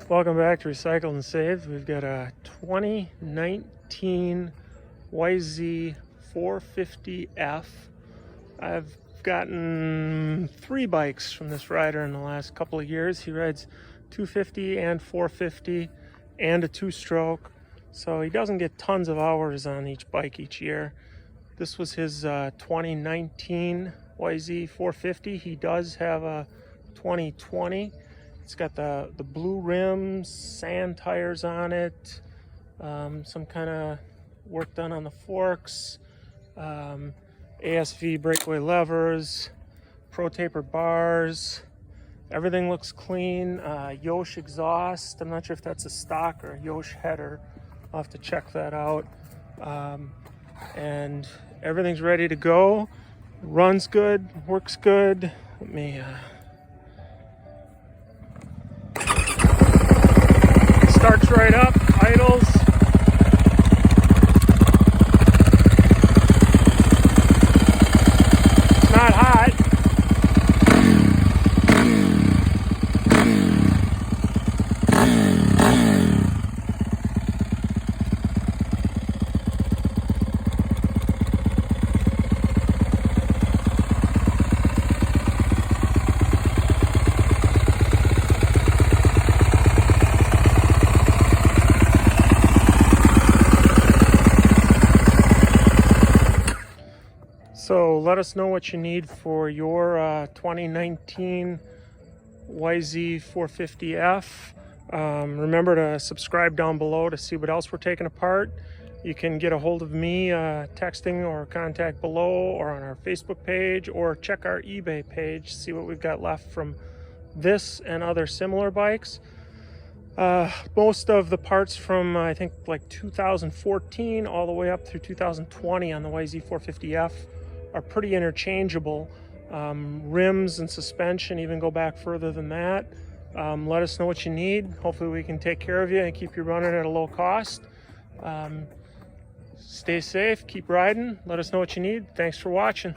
Welcome back to Recycled and Saved. We've got a 2019 Yz450f. I've gotten 3 bikes from this rider in the last couple of years. He rides 250 and 450 and a 2-stroke, so he doesn't get tons of hours on each bike each year. This was his 2019 Yz450. He does have a 2020. It's got the blue rims, sand tires on it, some kind of work done on the forks, ASV breakaway levers, pro taper bars. Everything looks clean. Yosh exhaust. I'm not sure if that's a stock or a Yosh header. I'll have to check that out. And everything's ready to go. Runs good, works good. Let me starts right up, idles. It's not hot. So let us know what you need for your 2019 Yz450f. Remember to subscribe down below to see what else we're taking apart. You can get a hold of me texting or contact below or on our Facebook page, or check our eBay page, see what we've got left from this and other similar bikes. Most of the parts from I think like 2014 all the way up through 2020 on the Yz450f are pretty interchangeable. Rims and suspension even go back further than that. Let us know what you need. Hopefully we can take care of you and keep you running at a low cost. Stay safe, keep riding. Let us know what you need. Thanks for watching.